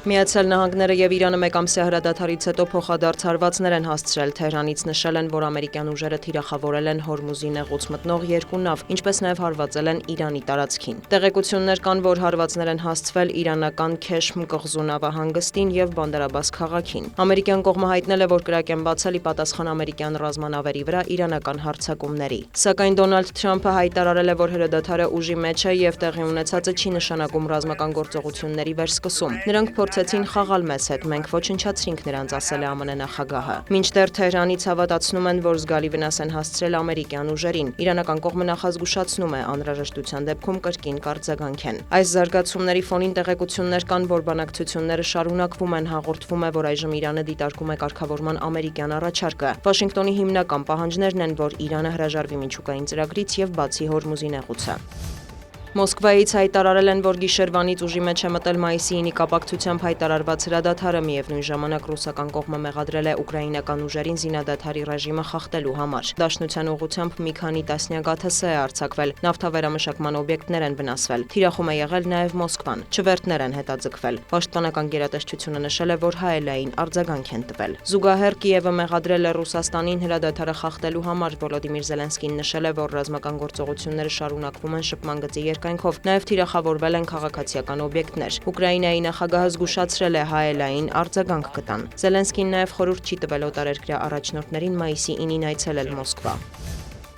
Միացյալ Նահանգները եւ Իրանը մեկամսյա հրադադարից հետո փոխադարձ հարվածներ են հասցրել Թեհրանից նշել են, որ ամերիկյան ուժերը թիրախավորել են Հորմուզի նեղուց մտնող երկու նավ, ինչպես նաեւ հարվածել են Իրանի տարածքին։ Տեղեկություններ կան, որ հարվածներ են հասցվել իրանական Քեշմ կղզու նավահանգստին եւ Բանդար-Աբաս քաղաքին։ Ամերիկյան կողմը հայտնել է, որ կրակ են բացել ի պատասխան ամերիկյան ռազմանավերի վրա իրանական հարձակումների։ Սակայն Դոնալդ Թրամփը հայտարարել է, որ հրադադարը ուժի մեջ է եւ տեղի ունեցածը չի նշանակում ռազմական գործողությունների վերսկսում։ Նրանք փորձեցին խաղալ մեզ հետ, մենք ոչնչացրինք նրանց, ասել է ԱՄՆ նախագահը։ Մինչդեռ Թեհրանից հավատացնում են, որ զգալի վնաս են հասցրել ամերիկյան ուժերին։ Իրանական կողմը նախազգուշացնում է, անհրաժեշտության դեպքում կրկին կարձագանքեն։ Այս զարգացումների ֆոնին տեղեկություններ կան, որ բանակցությունները շարունակվում են, հաղորդվում է, որ այժմ Իրանը դիտարկում է կարգավորման ամերիկյան առաջարկը։ Վաշինգտոնի հիմնական պահանջներն են, որ Իրանը հրաժարվի միջուկային ծրագրից եւ բացի Հորմուզի նեղուցը։ Մոսկվայից հայտարարել են, որ գիշերվանից ուժի մեջ է մտել մայիսի 9-ի կապակցությամբ հայտարարված հրադադարը, միևնույն ժամանակ ռուսական կողմը մեղադրել է ուկրաինական ուժերին զինադադարի ռեժիմը խախտելու համար։ Դաշնության ուղղությամբ մի քանի տասնյակ ԱԹՍ է արձակվել, նավթավերամշակման օբյեկտներ են վնասվել։ Թիրախում է եղել նաև Մոսկվան, չվերթներ են հետաձգվել։ Պաշտպանական գերատեսչությունը նշել է, որ հայելային արձագանք են տվել։ Զուգահեռ Կիևը մեղադրել է Ռուսաստանին հրադադարը խախտելու համար։ Վոլոդիմիր Զելենսկին նշել է, որ ռազմական գործողությունները շարունակվում են շփման գծի երկայնքով, նաև թիրախավորվել են քաղաքացիական օբյեկտներ։ Ուկրաինայի նախագահը զգուշացրել է հայելային արձագանք կտան։ Զելենսկին նաև խորհուրդ չի տվել օտարերկրյա առաջնորդներին մայիսի 9-ին այցելել Մոսկվա։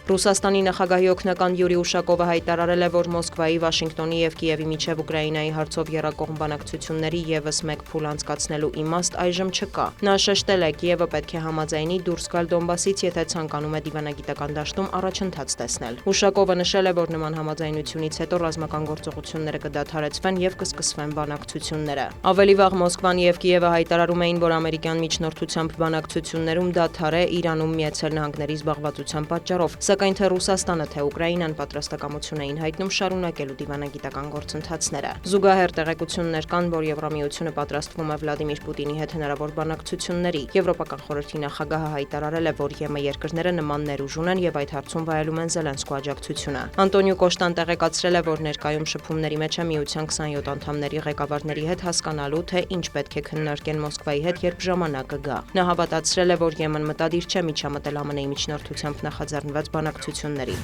Ռուսաստանի նախագահի օգնական Յուրի Ուշակովը հայտարարել է, որ Մոսկվայի, Վաշինգտոնի եւ Կիևի միջև Ուկրաինայի հարցով եռակողմ բանակցությունների եւս մեկ փուլ անցկացնելու իմաստ այժմ չկա։ Նա շեշտել է, Կիևը պետք է համաձայնի դուրս գալ Դոնբասից, եթե ցանկանում է դիվանագիտական դաշտում առաջընթաց տեսնել։ Ուշակովը նշել է, որ նման համաձայնությունից հետո ռազմական գործողությունները կդադարեցվեն եւ կսկսվեն բանակցությունները։ Ավելի վաղ Մոսկվան եւ Կիևը հայտարարում էին, որ ամերիկյան միջնորդությամբ բանակցություններում դադար է Իրանում Միացյալ Նահանգների զբաղվածության պատճառով։ Սակայն թե Ռուսաստանը, թե Ուկրաինան պատրաստակամություն էին հայտնում շարունակելու դիվանագիտական գործընթացները։ Զուգահեռ տեղեկություններ կան, որ Եվրամիությունը պատրաստվում է Վլադիմիր Պուտինի հետ հնարավոր բանակցությունների։ Եվրոպական խորհրդի նախագահը հայտարարել է, որ ԵՄ երկրները նման ներուժ ունեն եւ այդ հարցում վայելում են Զելենսկու աջակցությունը։ Անտոնիո Կոշտան տեղեկացրել է, որ ներկայում շփումների մեջ է Միության 27 անդամների ղեկավարների հետ հասկանալու, թե ինչ պետք է քննարկեն Մոսկվայի հետ, երբ ժամանակը գա։ Նա հավատացրել է, որ ԵՄ-ն մտադիր չէ միջամտել ԱՄՆ-ի միջնորդությամբ նախաձեռնված բանակցությունների։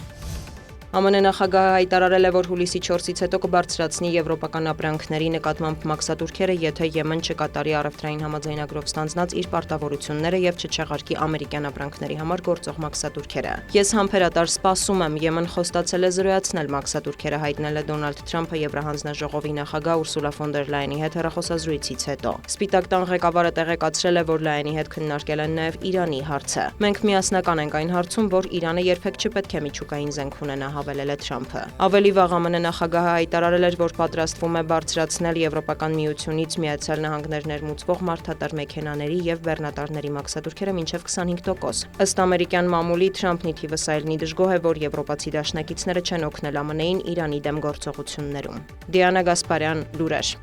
ԱՄՆ նախագահը հայտարարել է, որ հուլիսի 4-ից հետո կբարձրացնի եվրոպական ապրանքների նկատմամբ մաքսատուրքերը, եթե ԵՄ-ն չկատարի առևտրային համաձայնագրով ստանձնած իր պարտավորությունները եւ չչեղարկի ամերիկյան ապրանքների համար գործող մաքսատուրքերը։ Ես համբերատար սպասում եմ, ԵՄ-ն խոստացել է զրոյացնել մաքսատուրքերը, հայտնել է Դոնալդ Թրամփը Եվրահանձնաժողովի նախագահ Ուրսուլա ֆոն դեր Լայենի հետ հեռախոսազրույցից հետո։ Սպիտակ տան ղեկավարը տեղեկացրել է, որ Լայենի հետ քննարկել են նաեւ Իրանի հարցը։ Մենք միասնական ենք այն հարցում, որ Իրանը երբեք չպետք է միջուկային զենք ունենա, հավելել է Թրամփը։ Ավելի վաղ ԱՄՆ նախագահը հայտարարել էր, որ պատրաստվում է բարձրացնել Եվրոպական միությունից Միացյալ Նահանգներ ներմուծվող մարդատար մեքենաների եւ բեռնատարների մաքսատուրքերը մինչեւ 25%։ Ըստ ամերիկյան մամուլի Թրամփն ի թիվս այլնի դժգոհ է, որ եվրոպացի դաշնակիցները չեն օգնել ԱՄՆ-ին Իրանի դեմ գործողություններում։ Դիանա Գասպարյան, լուրեր։